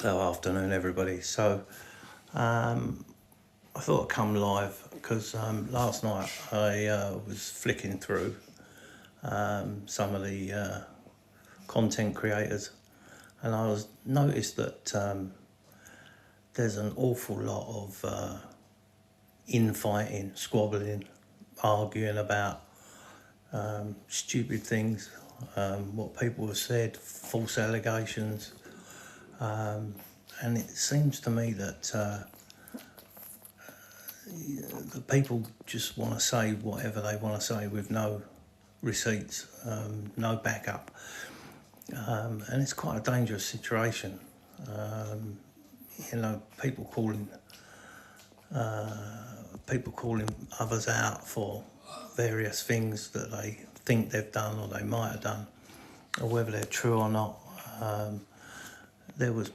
Hello, afternoon, everybody. I thought I'd come live because last night I was flicking through some of the content creators, and I was noticed that there's an awful lot of infighting, squabbling, arguing about stupid things, what people have said, false allegations, and it seems to me that the people just want to say whatever they want to say with no receipts, no backup, and it's quite a dangerous situation. People calling others out for various things that they think they've done or they might have done, or whether they're true or not. There was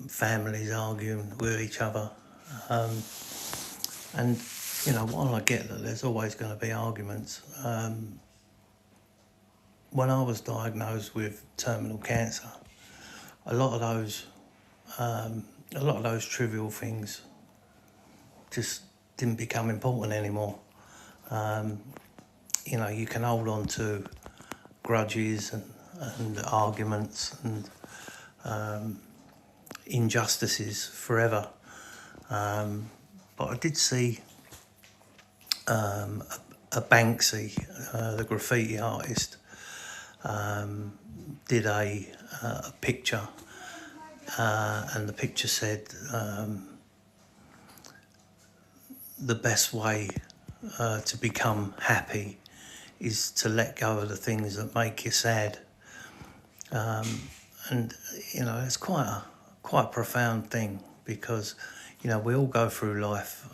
families arguing with each other, and while I get that there's always going to be arguments, when I was diagnosed with terminal cancer, a lot of those trivial things just didn't become important anymore. You can hold on to grudges and arguments and injustices forever. But I did see a Banksy, the graffiti artist, did a picture, and the picture said, the best way to become happy is to let go of the things that make you sad. And it's quite a profound thing, because we all go through life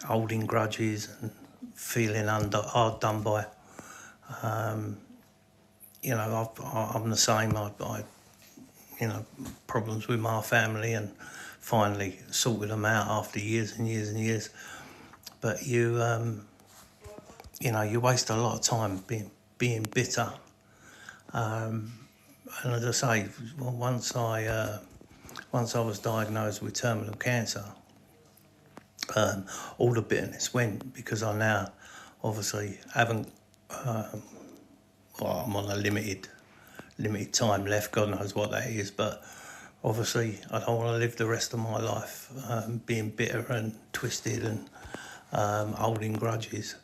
holding grudges and feeling hard done by. I'm the same. I problems with my family, and finally sorted them out after years and years and years. But you waste a lot of time being bitter. And as I say, once I was diagnosed with terminal cancer, all the bitterness went, because I now obviously haven't. I'm on a limited time left. God knows what that is, but obviously I don't want to live the rest of my life being bitter and twisted and holding grudges.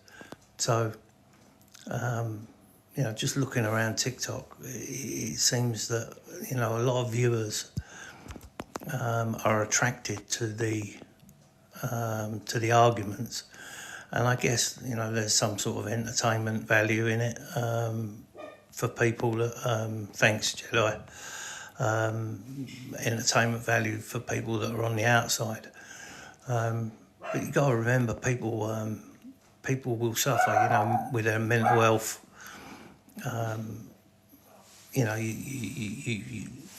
So, just looking around TikTok, it seems that a lot of viewers are attracted to the arguments, and I guess there's some sort of entertainment value in it for people that thanks Jedi. Entertainment value for people that are on the outside, but you got to remember, people will suffer, with their mental health.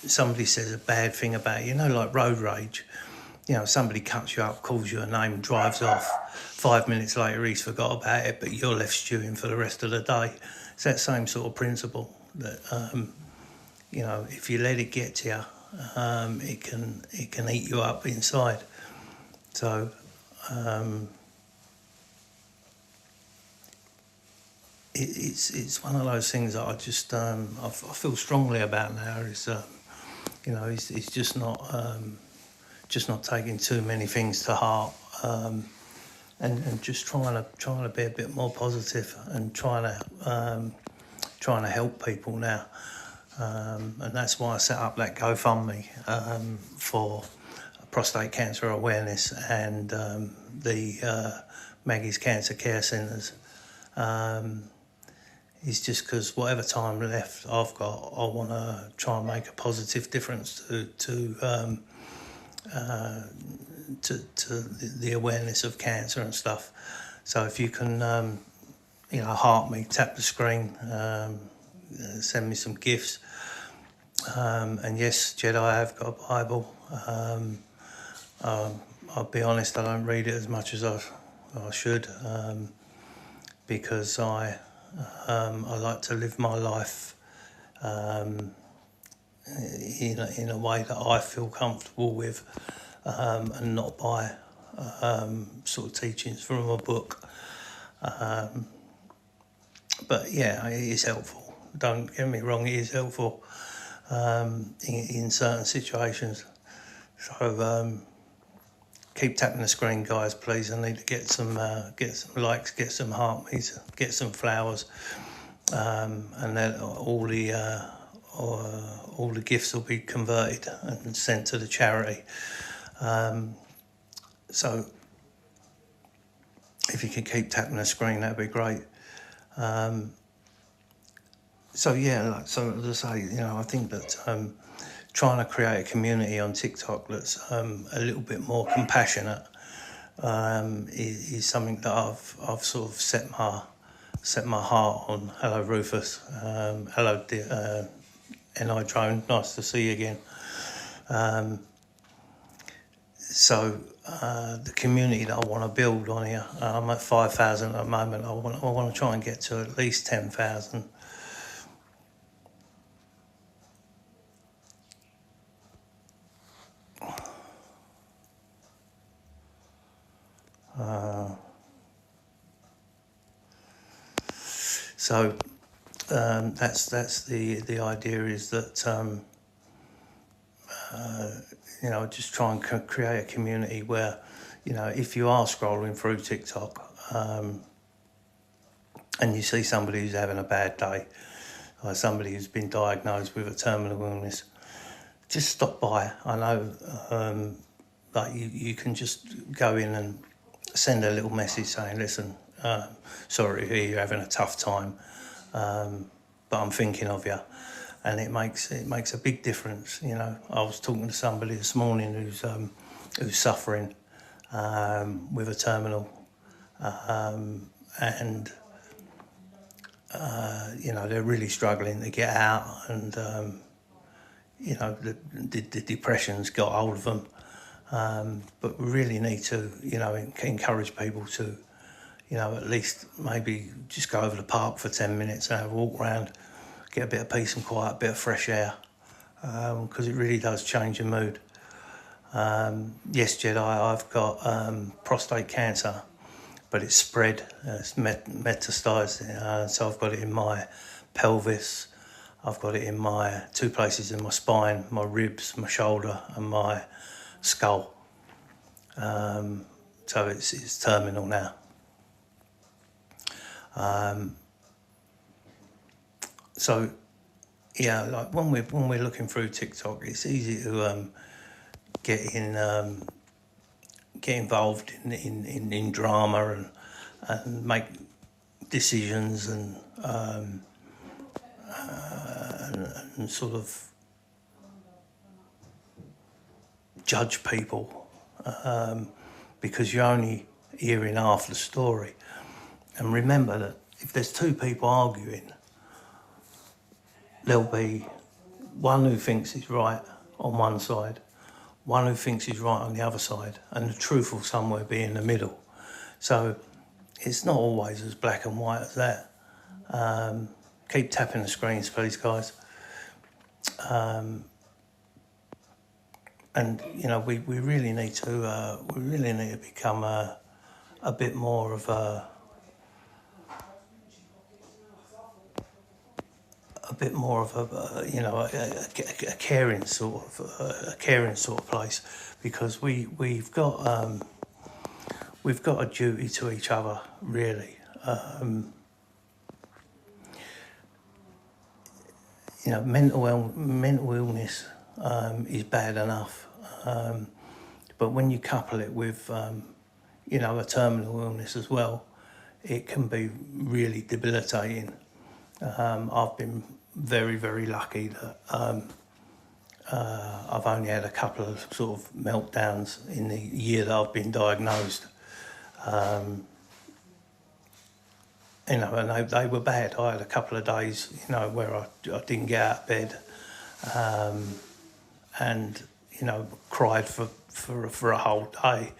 Somebody says a bad thing about you, like road rage. Somebody cuts you up, calls you a name, drives off. 5 minutes later, he's forgot about it, but you're left stewing for the rest of the day. It's that same sort of principle that, if you let it get to you, it can eat you up inside. So, it's one of those things that I just I feel strongly about now. Is it's just not taking too many things to heart, and just trying to be a bit more positive, and trying to help people now. And that's why I set up that GoFundMe for prostate cancer awareness and the Maggie's Cancer Care Centres. It's just because whatever time left I've got, I want to try and make a positive difference to the awareness of cancer and stuff. So if you can, heart me, tap the screen, send me some gifts. And yes, Jedi, I have got a Bible. I'll be honest, I don't read it as much as I should, because I like to live my life in a way that I feel comfortable with, and not by sort of teachings from a book. But yeah, it is helpful. Don't get me wrong, it is helpful in certain situations. So keep tapping the screen, guys, please. I need to get some likes, get some heart meters, get some flowers, and then all the gifts will be converted and sent to the charity. So if you could keep tapping the screen, that'd be great. So yeah, so as I say, I think that trying to create a community on TikTok that's a little bit more compassionate is something that I've sort of set my heart on. Hello, Rufus. Hello, NI Drone. Nice to see you again. So the community that I want to build on here, I'm at 5,000 at the moment. I want to try and get to at least 10,000. So that's the idea, is that just try and create a community where, if you are scrolling through TikTok and you see somebody who's having a bad day, or somebody who's been diagnosed with a terminal illness, just stop by. I know you can just go in and send a little message saying, listen, sorry to hear you're having a tough time, but I'm thinking of you. And it makes a big difference. I was talking to somebody this morning who's suffering with a terminal, and they're really struggling to get out, and the depression's got hold of them. But we really need to encourage people to at least maybe just go over the park for 10 minutes and have a walk around, get a bit of peace and quiet, a bit of fresh air, because it really does change your mood. Yes, Jedi, I've got prostate cancer, but it's spread, it's metastasized, so I've got it in my pelvis, I've got it in my 2 places in my spine, my ribs, my shoulder and my skull. So it's terminal now. So yeah, like when we're looking through TikTok, it's easy to get involved in drama and make decisions and sort of judge people because you're only hearing half the story. And remember that if there's 2 people arguing, there'll be one who thinks he's right on one side, one who thinks he's right on the other side, and the truth will somewhere be in the middle. So it's not always as black and white as that. Keep tapping the screens, please, guys. And we really need to become a bit more of a caring sort of place, because we've got a duty to each other, really. Mental illness is bad enough, but when you couple it with a terminal illness as well, it can be really debilitating. I've been very, very lucky that I've only had a couple of sort of meltdowns in the year that I've been diagnosed. And they were bad. I had a couple of days, where I didn't get out of bed, and cried for a whole day,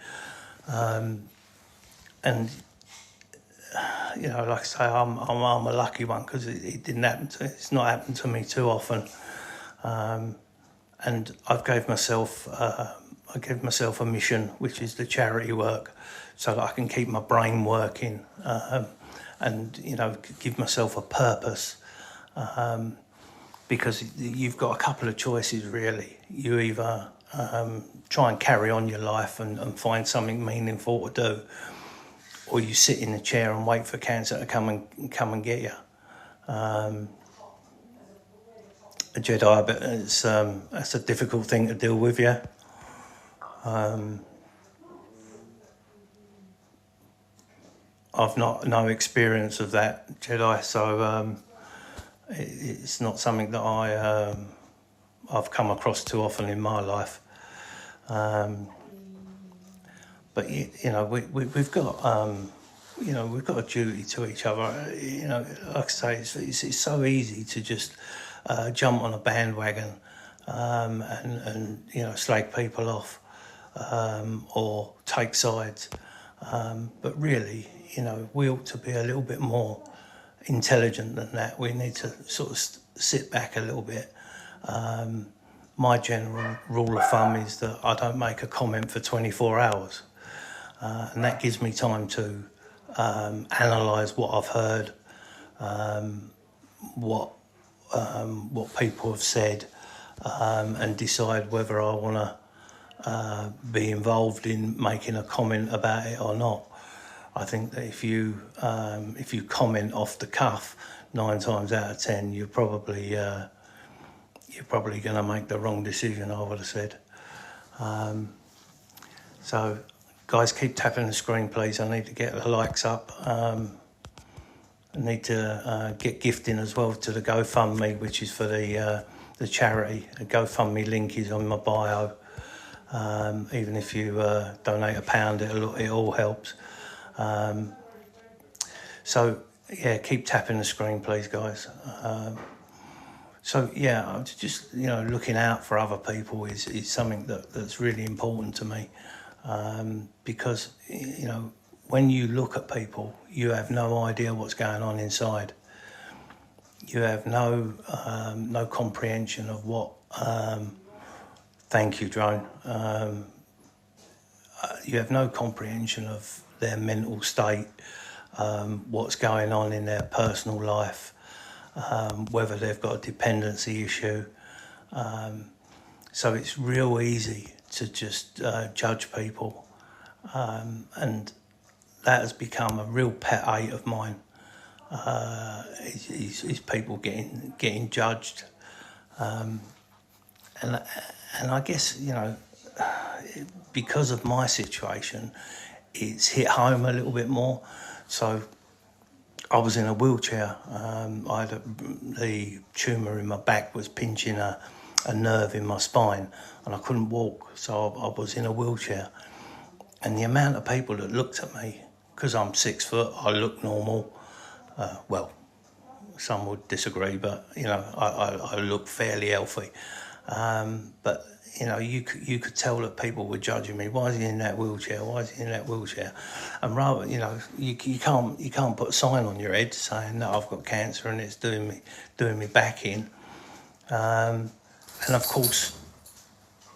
and like I say, I'm a lucky one, because it didn't happen. It's not happened to me too often. And I gave myself a mission, which is the charity work, so that I can keep my brain working, and give myself a purpose. Because you've got a couple of choices really. You either try and carry on your life and find something meaningful to do, or you sit in a chair and wait for cancer to come and get you. A Jedi, but that's a difficult thing to deal with, yeah. I've no experience of that, Jedi, so it's not something that I've come across too often in my life. But we've got we've got a duty to each other. Like I say, it's so easy to just jump on a bandwagon and slag people off or take sides. But really, we ought to be a little bit more intelligent than that. We need to sort of sit back a little bit. My general rule of thumb is that I don't make a comment for 24 hours. And that gives me time to analyse what I've heard, what people have said, and decide whether I want to be involved in making a comment about it or not. I think that if you comment off the cuff, 9 times out of 10, you're probably going to make the wrong decision, I would have said. So, guys, keep tapping the screen, please. I need to get the likes up. I need to get gifting as well to the GoFundMe, which is for the charity. The GoFundMe link is on my bio. Even if you donate £1, it all helps. So yeah, keep tapping the screen, please, guys. So yeah, I'm just looking out for other people is something that's really important to me, because when you look at people, you have no idea what's going on inside. You have no comprehension of what. Thank you, Drone. You have no comprehension of their mental state, what's going on in their personal life, whether they've got a dependency issue. So it's real easy to just judge people, and that has become a real pet hate of mine. Is people getting judged, and I guess because of my situation, it's hit home a little bit more. So I was in a wheelchair. I had the tumour in my back was pinching a nerve in my spine, and I couldn't walk, so I was in a wheelchair. And the amount of people that looked at me, because I'm 6 foot, I look normal. Well, some would disagree, but I look fairly healthy. But you could tell that people were judging me. Why is he in that wheelchair? Why is he in that wheelchair? And rather, you can't put a sign on your head saying that I've got cancer and it's doing me back in. And of course,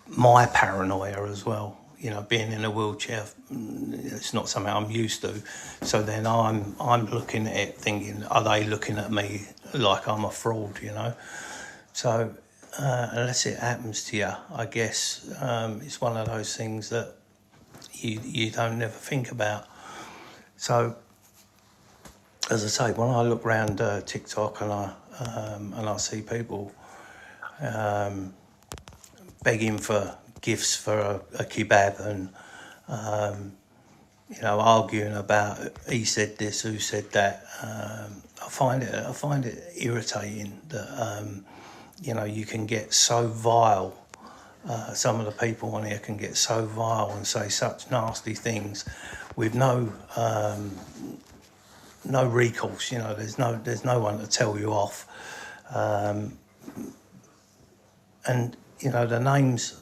my paranoia as well. Being in a wheelchair, it's not something I'm used to. So then I'm looking at it thinking, are they looking at me like I'm a fraud? So unless it happens to you, I guess it's one of those things that you don't never think about. So as I say, when I look around TikTok and I see people begging for gifts for a kebab and arguing about he said this, who said that, I find it irritating that you can get so vile. Some of the people on here can get so vile and say such nasty things with no recourse. There's no one to tell you off, and the names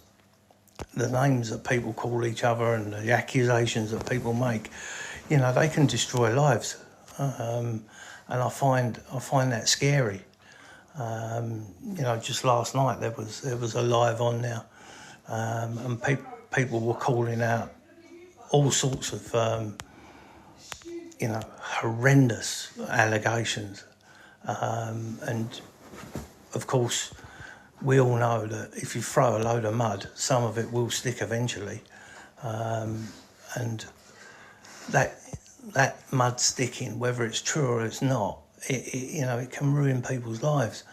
that people call each other and the accusations that people make, they can destroy lives, and I find that scary. You know, just last night there was a live on there, and people were calling out all sorts of you know, horrendous allegations, and of course we all know that if you throw a load of mud, some of it will stick eventually, and that mud sticking, whether it's true or it's not, you know, it can ruin people's lives.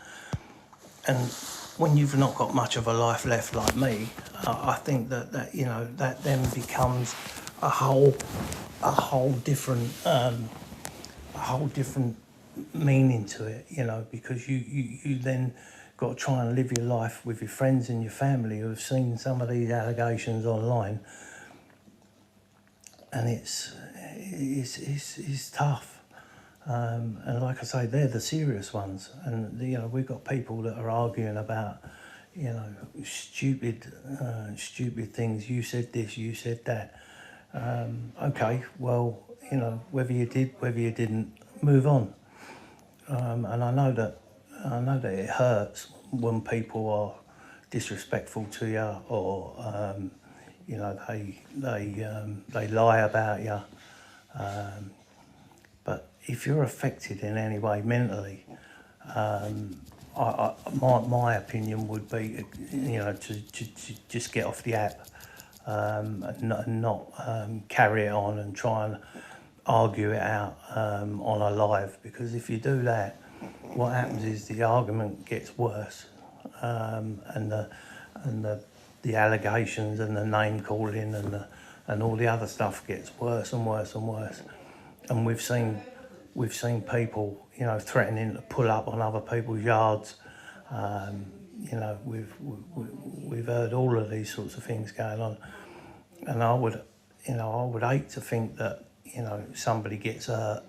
And when you've not got much of a life left like me, I think that you know, that then becomes a whole different meaning to it, you know, because you then got to try and live your life with your friends and your family who have seen some of these allegations online, and it's tough. And like I say, they're the serious ones, and you know, we've got people that are arguing about, you know, stupid things. You said this, you said that. Okay, well, you know, whether you did, whether you didn't, move on. And I know that it hurts when people are disrespectful to you, or you know, they lie about you. But if you're affected in any way mentally, my opinion would be, you know, to just get off the app, and not carry it on and try and argue it out on a live, because if you do that, what happens is the argument gets worse, and the allegations and the name calling and all the other stuff gets worse and worse and worse. And we've seen people, you know, threatening to pull up on other people's yards. You know, we've heard all of these sorts of things going on, and I would hate to think that, you know, somebody gets hurt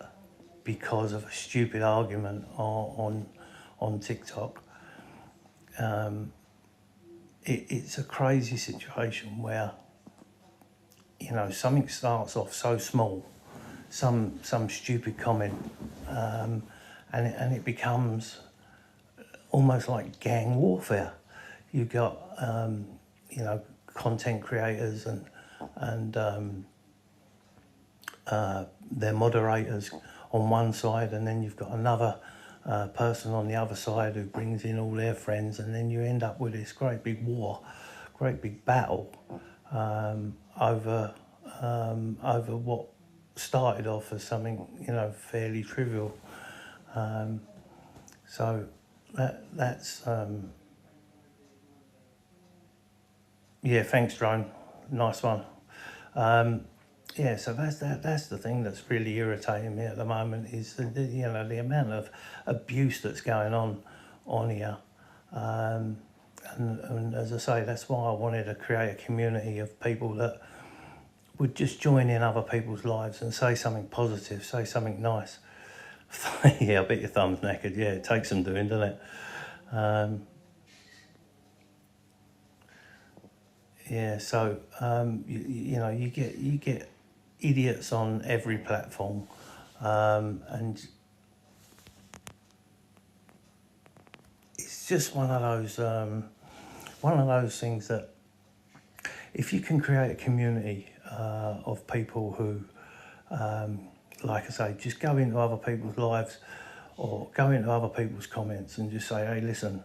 because of a stupid argument on TikTok. It's a crazy situation where, you know, something starts off so small, some stupid comment, and it becomes almost like gang warfare. You've got you know, content creators and their moderators on one side, and then you've got another person on the other side who brings in all their friends, and then you end up with this great big war, great big battle over what started off as something, you know, fairly trivial. So that's yeah, thanks, Drone, nice one. Yeah, so that's the thing that's really irritating me at the moment, is you know, the amount of abuse that's going on here. And as I say, that's why I wanted to create a community of people that would just join in other people's lives and say something positive, say something nice. Yeah, I bet your thumb's knackered. Yeah, it takes some doing, doesn't it? Yeah, so you know, you get idiots on every platform, and it's just one of those things that if you can create a community of people who, like I say, just go into other people's lives or go into other people's comments and just say, hey, listen,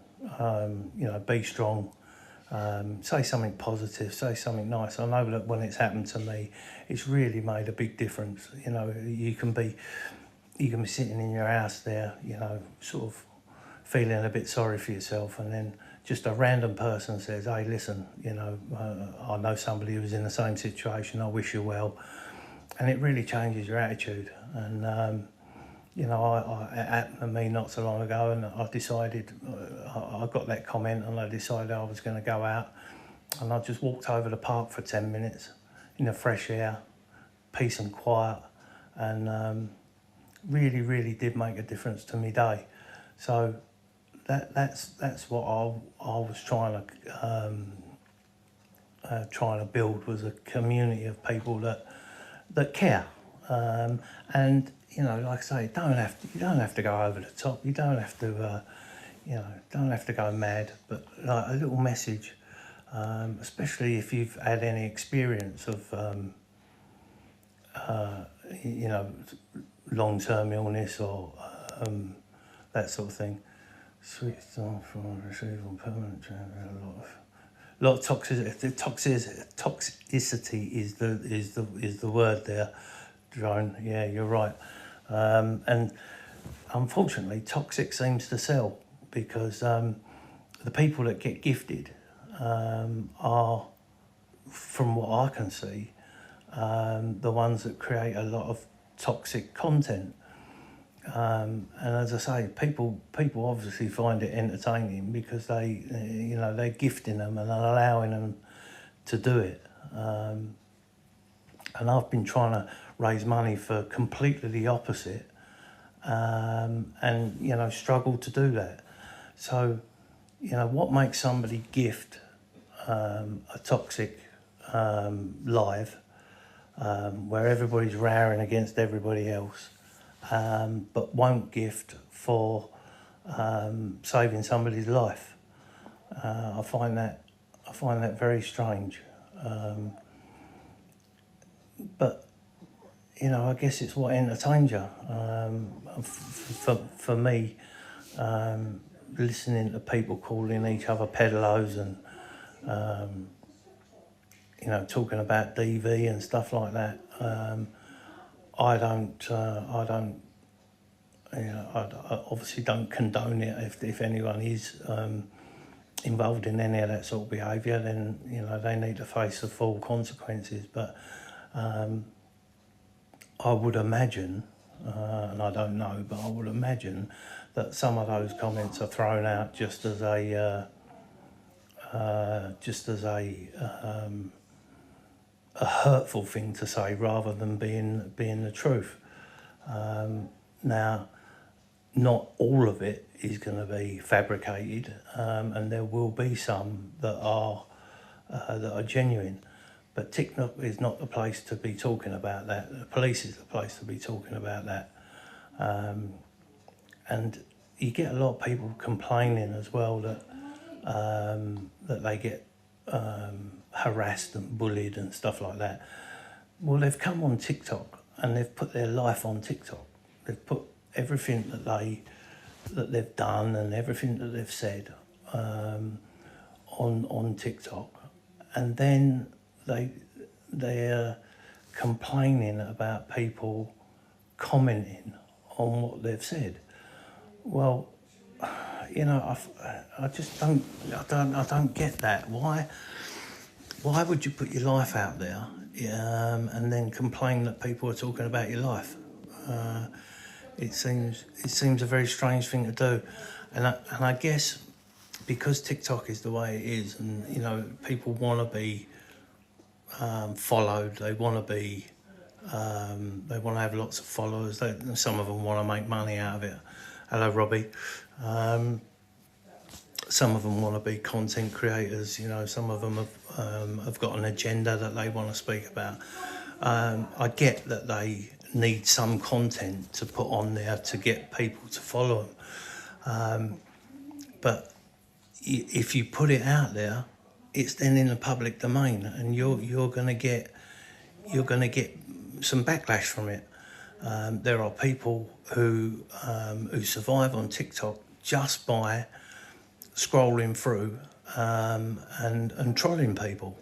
you know, be strong. Say something positive, say something nice. I know that when it's happened to me, it's really made a big difference. You know, you can be sitting in your house there, you know, sort of feeling a bit sorry for yourself, and then just a random person says, hey, listen, you know, I know somebody who's in the same situation, I wish you well. And it really changes your attitude. And you know, it happened to me not so long ago, and I decided, I got that comment, and I decided I was going to go out, and I just walked over the park for 10 minutes in the fresh air, peace and quiet, and really, really did make a difference to my day. So that's what I was trying to build, was a community of people that care, and you know, like I say, you don't have to go over the top. You don't have to, you know, don't have to go mad, but like a little message, especially if you've had any experience of, you know, long-term illness or that sort of thing. Switch on from retrieval permanent change. A lot of toxicity is the word there, Drone. Yeah, you're right. And unfortunately, toxic seems to sell because the people that get gifted are, from what I can see, the ones that create a lot of toxic content. And as I say, people obviously find it entertaining because they're gifting them and allowing them to do it. And I've been trying to raise money for completely the opposite, and struggle to do that. So, what makes somebody gift a toxic live where everybody's roaring against everybody else, but won't gift for saving somebody's life. I find that very strange. But I guess it's what entertains you. For me, listening to people calling each other pedalos and talking about DV and stuff like that. I obviously don't condone it. If anyone is involved in any of that sort of behaviour, then they need to face the full consequences. But I would imagine, and I don't know, but I would imagine that some of those comments are thrown out just as a hurtful thing to say rather than being the truth. Now, not all of it is going to be fabricated, and there will be some that are genuine. But TikTok is not the place to be talking about that. The police is the place to be talking about that. And you get a lot of people complaining as well that they get harassed and bullied and stuff like that. Well, they've come on TikTok and they've put their life on TikTok. They've put everything that they've done and everything that they've said on TikTok, and then they're complaining about people commenting on what they've said. Well, I just don't get that. Why would you put your life out there and then complain that people are talking about your life? It seems a very strange thing to do, and I guess because TikTok is the way it is, and people want to be followed. They want to be. They want to have lots of followers. Some of them want to make money out of it. Hello, Robbie. Some of them want to be content creators. Some of them have got an agenda that they want to speak about. I get that they need some content to put on there to get people to follow them. But if you put it out there, it's then in the public domain, and you're going to get some backlash from it. There are people who survive on TikTok just by scrolling through and trolling people,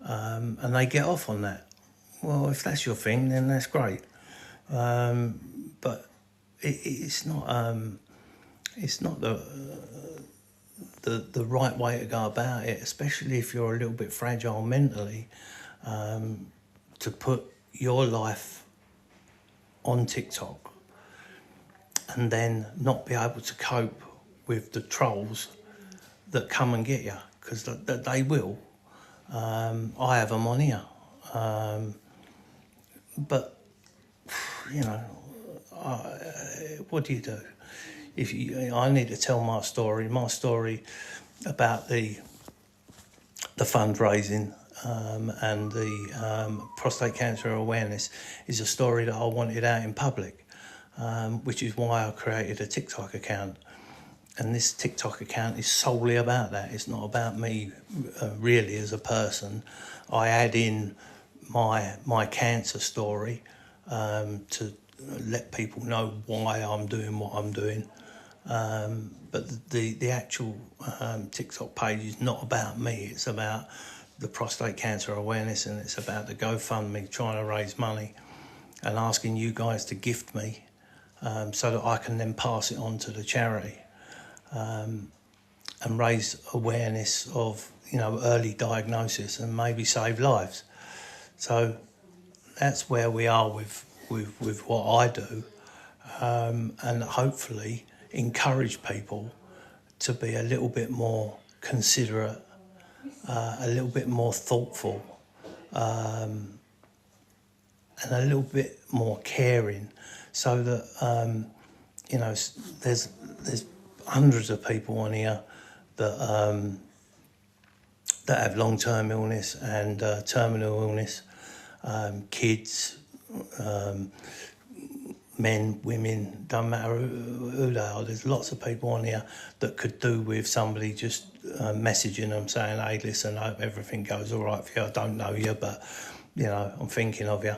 and they get off on that. Well, if that's your thing, then that's great. But it's not the right way to go about it, especially if you're a little bit fragile mentally, to put your life on TikTok and then not be able to cope with the trolls that come and get you, because they will. I have them on here. But, what do you do? I need to tell my story about the fundraising and the prostate cancer awareness is a story that I wanted out in public, which is why I created a TikTok account. And this TikTok account is solely about that. It's not about me really as a person. I add in my cancer story to let people know why I'm doing what I'm doing. But the actual TikTok page is not about me. It's about the prostate cancer awareness, and it's about the GoFundMe, trying to raise money and asking you guys to gift me so that I can then pass it on to the charity and raise awareness of, you know, early diagnosis and maybe save lives. So that's where we are with what I do, and hopefully encourage people to be a little bit more considerate, a little bit more thoughtful, and a little bit more caring, so that you know, there's hundreds of people on here that that have long-term illness and terminal illness, kids, men, women, don't matter who they are. There's lots of people on here that could do with somebody just messaging them saying, hey, listen, I hope everything goes all right for you. I don't know you, but, you know, I'm thinking of you.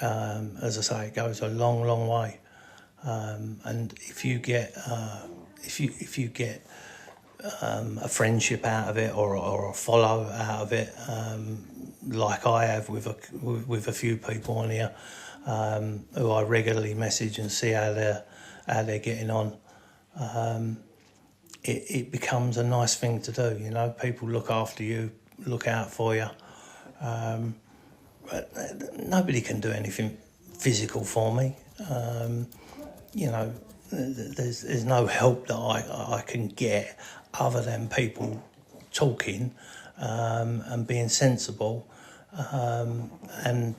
As I say, it goes a long, long way. And if you get if you get a friendship out of it, or a follow out of it, like I have with a few people on here, who I regularly message and see how they're getting on, it becomes a nice thing to do. You know, people look after you, look out for you. But nobody can do anything physical for me. You know, there's no help that I can get other than people talking and being sensible, and,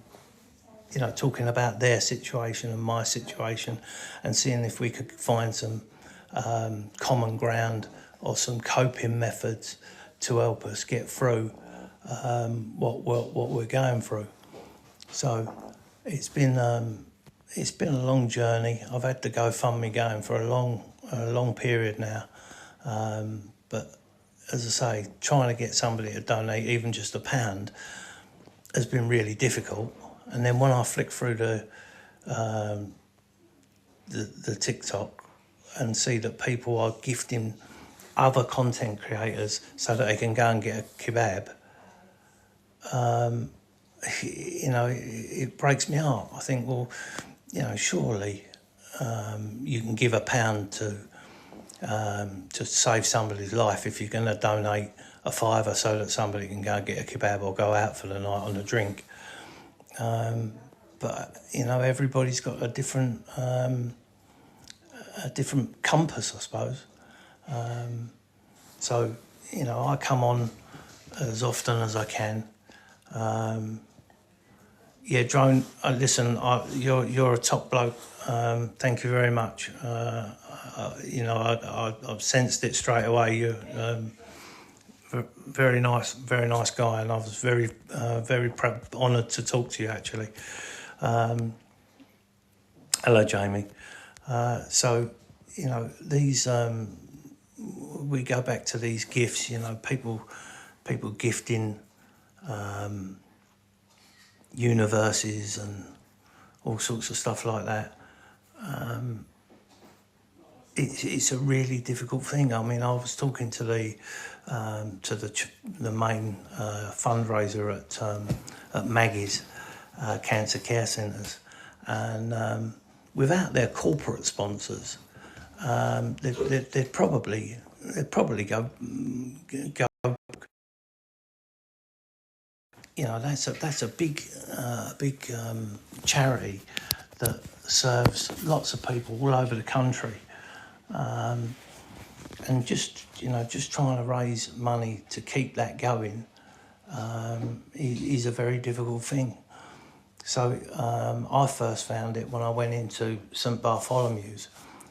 you know, talking about their situation and my situation, and seeing if we could find some common ground or some coping methods to help us get through what we're going through. So it's been a long journey. I've had the GoFundMe going for a long period now, but as I say, trying to get somebody to donate even just £1 has been really difficult. And then when I flick through the TikTok and see that people are gifting other content creators so that they can go and get a kebab, you know, it breaks my heart. I think, well, you know, surely you can give £1 to save somebody's life if you're going to donate a £5 so that somebody can go and get a kebab or go out for the night on a drink. But, you know, everybody's got a different compass, I suppose. So, you know, I come on as often as I can. Yeah, Drone, listen, you're a top bloke. Thank you very much. You know, I've sensed it straight away. You're very nice guy, and I was very honoured to talk to you, actually. Hello, Jamie. So, you know, these we go back to these gifts. You know, people gifting universes and all sorts of stuff like that. It's a really difficult thing. I mean, I was talking to the main fundraiser at Maggie's Cancer Care Centres, and without their corporate sponsors, they'd probably go. You know, that's a big charity that serves lots of people all over the country, and just trying to raise money to keep that going is a very difficult thing. So I first found it when I went into St Bartholomew's.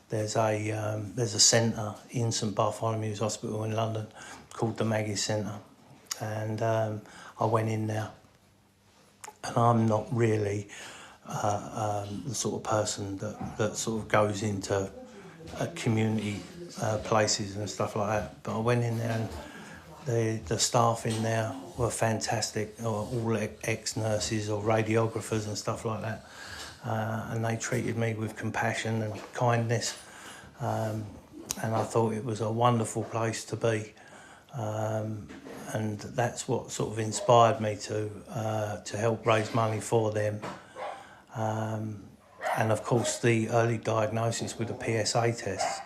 There's a centre in St Bartholomew's Hospital in London called the Maggie's Centre, and I went in there, and I'm not really the sort of person that sort of goes into community places and stuff like that. But I went in there and the staff in there were fantastic, all ex-nurses or radiographers and stuff like that. And they treated me with compassion and kindness. And I thought it was a wonderful place to be. And that's what sort of inspired me to help raise money for them. And of course the early diagnosis with the PSA tests.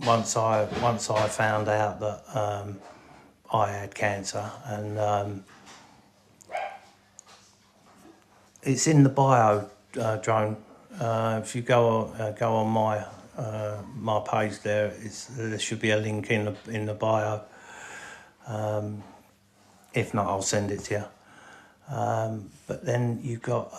Once I found out that I had cancer, and it's in the bio, drone. If you go on my page there, there should be a link in the bio. If not, I'll send it to you. But then you've got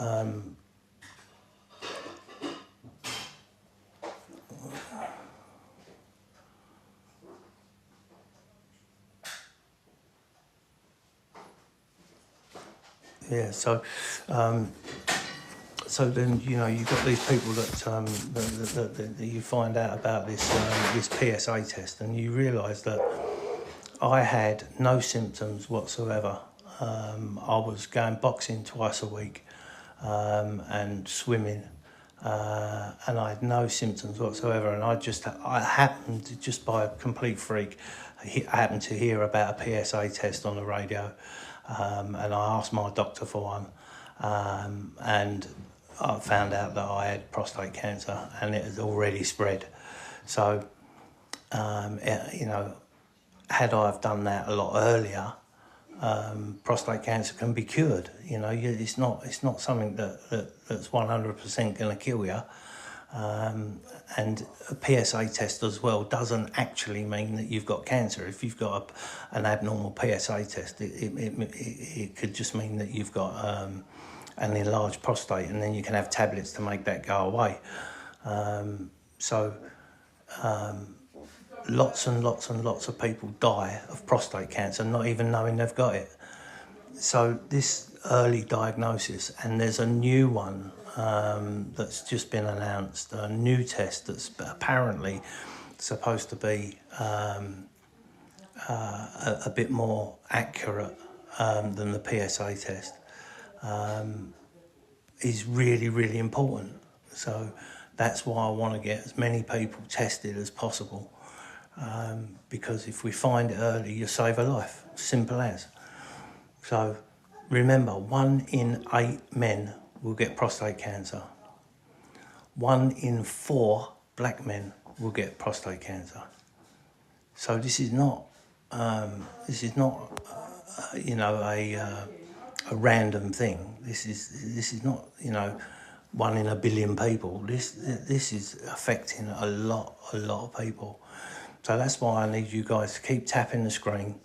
yeah, so then you've got these people that you find out about this PSA test, and you realise that I had no symptoms whatsoever. I was going boxing twice a week and swimming, and I had no symptoms whatsoever. And I happened to, just by a complete freak, I happened to hear about a PSA test on the radio. And I asked my doctor for one, and I found out that I had prostate cancer and it had already spread. So, had I have done that a lot earlier, prostate cancer can be cured. It's not something that's 100% going to kill you. And a PSA test as well doesn't actually mean that you've got cancer. If you've got an abnormal PSA test, it could just mean that you've got an enlarged prostate, and then you can have tablets to make that go away. Lots and lots and lots of people die of prostate cancer not even knowing they've got it. So this early diagnosis, and there's a new one that's just been announced, a new test that's apparently supposed to be a bit more accurate than the PSA test, is really, really important. So that's why I want to get as many people tested as possible, because if we find it early, you save a life, simple as. So remember, 1 in 8 men will get prostate cancer. 1 in 4 black men will get prostate cancer. So this is not a random thing. This is not 1 in a billion people. This is affecting a lot of people. So that's why I need you guys to keep tapping the screen,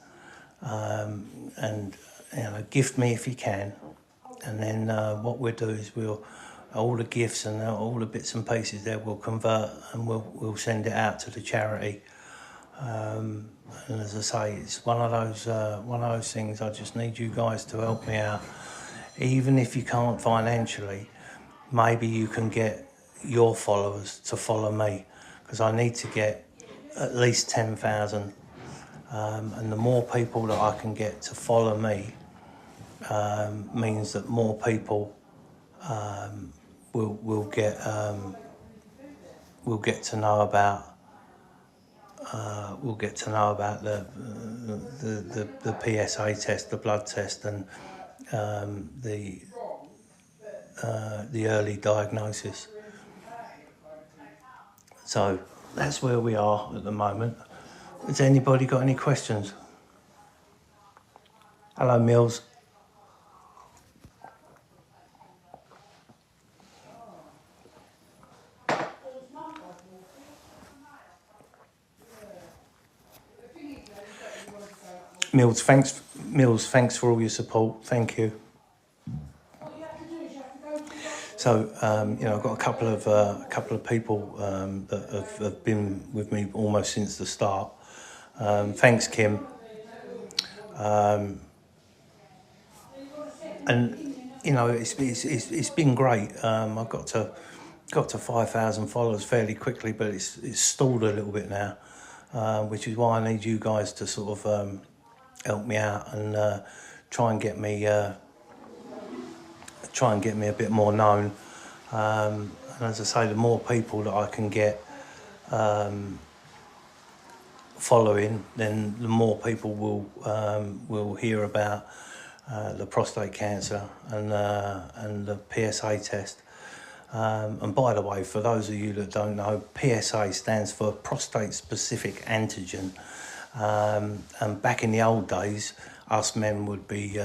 and gift me if you can. And then what we'll do is all the gifts and all the bits and pieces there we'll convert, and we'll send it out to the charity. And as I say, it's one of those things. I just need you guys to help me out, even if you can't financially. Maybe you can get your followers to follow me, because I need to get at least 10,000. And the more people that I can get to follow me means that more people will get to know about the PSA test, the blood test, and the early diagnosis. So that's where we are at the moment. Has anybody got any questions? Hello, Mills. Mills, thanks for all your support. Thank you. So, I've got a couple of people that have been with me almost since the start. Thanks, Kim. And it's been great. I've got to got to 5,000 followers fairly quickly, but it's stalled a little bit now, which is why I need you guys to sort of help me out and try and get me a bit more known. And as I say, the more people that I can get following, then the more people will hear about the prostate cancer and the PSA test. And by the way, for those of you that don't know, PSA stands for prostate specific antigen. And back in the old days, us men would be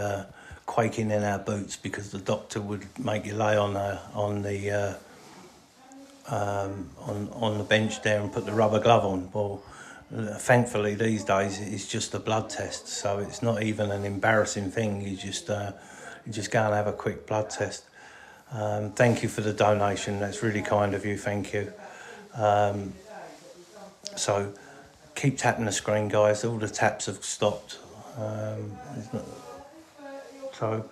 quaking in our boots because the doctor would make you lay on the bench there and put the rubber glove on. Well, thankfully these days it's just a blood test, so it's not even an embarrassing thing. You just go and have a quick blood test. Thank you for the donation. That's really kind of you. Thank you. So keep tapping the screen, guys. All the taps have stopped. So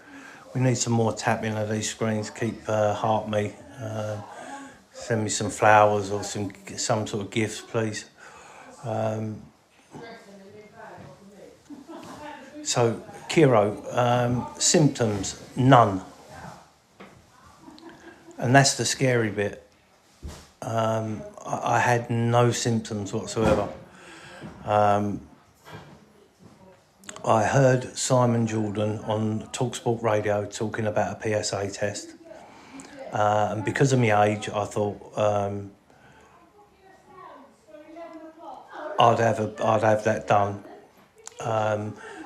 we need some more tapping of these screens. Keep heart me. Send me some flowers or some sort of gifts, please. So Kiro, symptoms, none. And that's the scary bit. I had no symptoms whatsoever. I heard Simon Jordan on TalkSport Radio talking about a PSA test. And because of my age, I thought I'd have that done.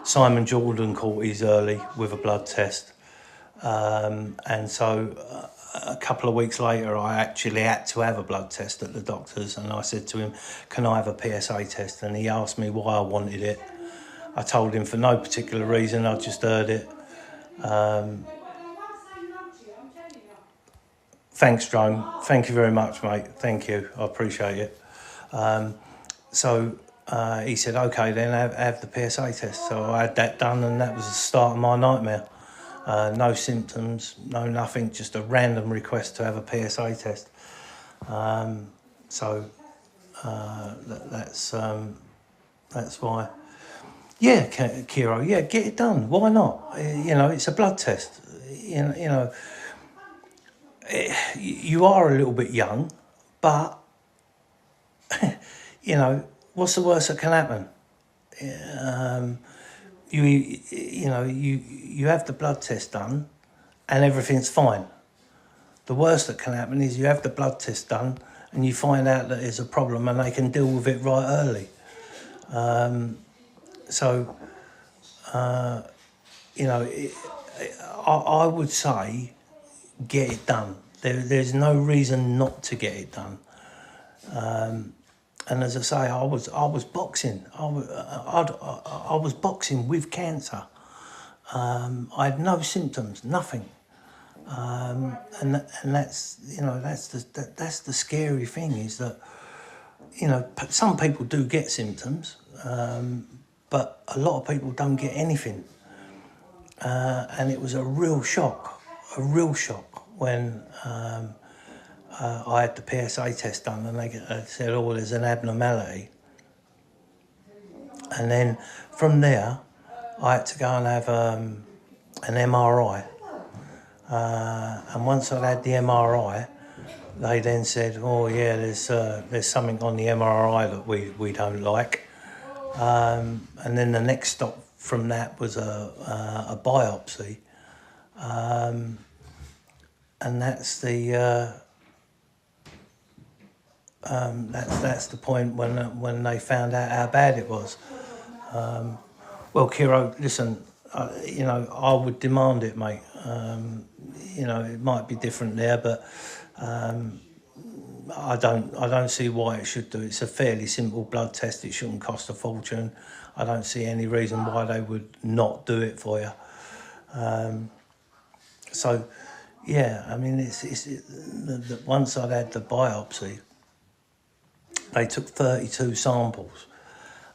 Simon Jordan caught his early with a blood test. And so a couple of weeks later, I actually had to have a blood test at the doctor's, and I said to him, can I have a PSA test? And he asked me why I wanted it. I told him for no particular reason, I just heard it. Thanks, Drone. Thank you very much, mate. Thank you. I appreciate it. So he said, okay, then have the PSA test. So I had that done, and that was the start of my nightmare. No symptoms, no nothing, just a random request to have a PSA test. That's why. Yeah, Kiro, yeah, get it done. Why not? It's a blood test. You are a little bit young, but what's the worst that can happen? You have the blood test done and everything's fine. The worst that can happen is you have the blood test done and you find out that there's a problem and they can deal with it right early. I would say get it done. There's no reason not to get it done. And as I say, I was boxing. I was boxing with cancer. I had no symptoms, nothing. And that's that's the scary thing, is that some people do get symptoms, but a lot of people don't get anything. And it was a real shock when I had the PSA test done and they said, oh, there's an abnormality. And then from there, I had to go and have an MRI. And once I'd had the MRI, they then said, oh yeah, there's something on the MRI that we don't like. And then the next stop from that was a biopsy. And that's the point when they found out how bad it was. Well, Kiro, listen, I would demand it, mate. It might be different there, but I don't see why it should do. It's a fairly simple blood test. It shouldn't cost a fortune. I don't see any reason why they would not do it for you. So, yeah, I mean, once I'd had the biopsy, they took 32 samples,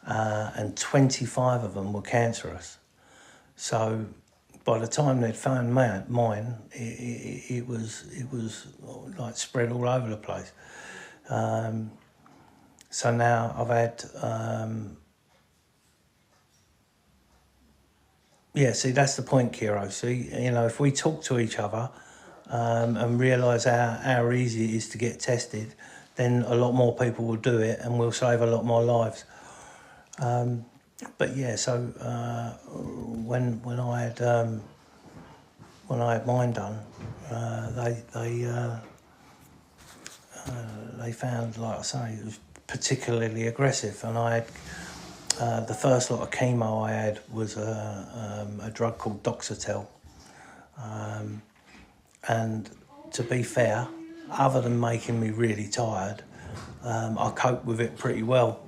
and 25 of them were cancerous. So by the time they'd found mine, it was like spread all over the place. So now I've had, yeah, see, that's the point, Kiro. See, you know, if we talk to each other and realise how easy it is to get tested, then a lot more people will do it and we'll save a lot more lives. But yeah, so when I had mine done, they found, like I say, it was particularly aggressive, and I had the first lot of chemo I had was a drug called Doxatel, and to be fair, other than making me really tired, I coped with it pretty well.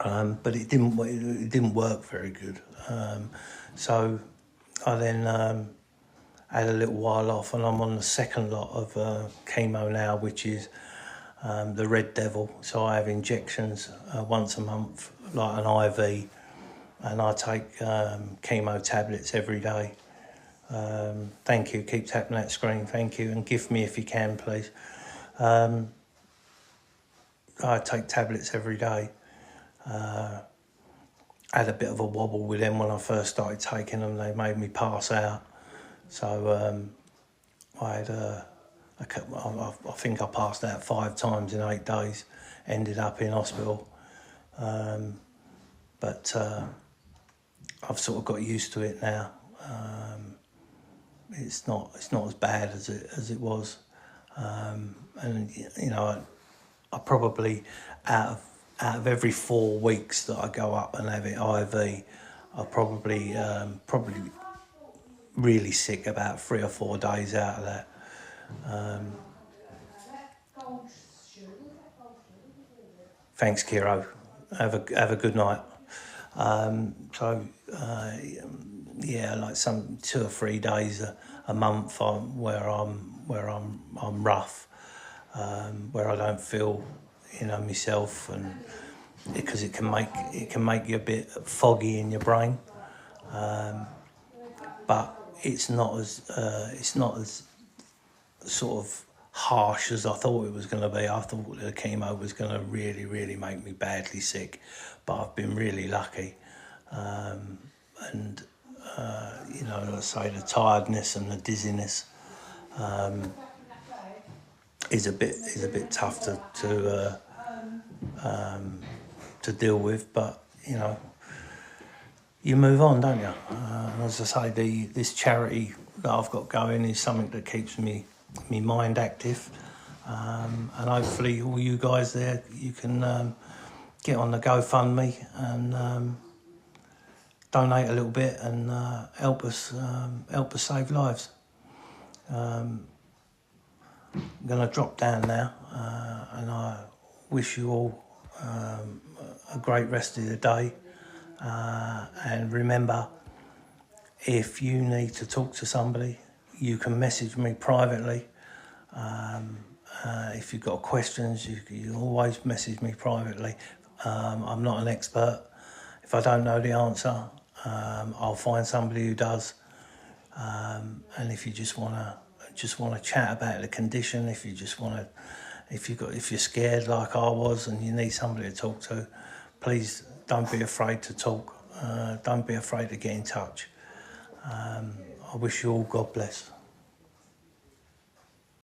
But it didn't work very good. So I then had a little while off, and I'm on the second lot of chemo now, which is the Red Devil. So I have injections once a month, like an IV, and I take chemo tablets every day. Thank you. Keep tapping that screen. Thank you, and gift me if you can, please. I take tablets every day. Had a bit of a wobble with them when I first started taking them. They made me pass out. So I had I think I passed out 5 times in 8 days. Ended up in hospital. But I've sort of got used to it now. It's not as bad as it was. And you know, I probably out of every 4 weeks that I go up and have it IV, I probably really sick about 3 or 4 days out of that. Thanks, Kiro. Have a good night. Yeah, like some 2 or 3 days a month where I'm rough, where I don't feel, you know, myself, and because it can make you a bit foggy in your brain, but it's not as sort of harsh as I thought it was going to be. I thought the chemo was going to really make me badly sick, but I've been really lucky, and you know, let's say the tiredness and the dizziness is a bit tough to deal with, but you know, you move on, don't you? As I say, this charity that I've got going is something that keeps me mind active, and hopefully all you guys there, you can get on the GoFundMe and donate a little bit and help us save lives. I'm going to drop down now, and I wish you all a great rest of the day, and remember, if you need to talk to somebody, you can message me privately. If you've got questions, you always message me privately. I'm not an expert. If I don't know the answer, I'll find somebody who does. And if you just want to chat about the condition, if you're scared like I was and you need somebody to talk to, please don't be afraid to talk. Don't be afraid to get in touch. I wish you all God bless.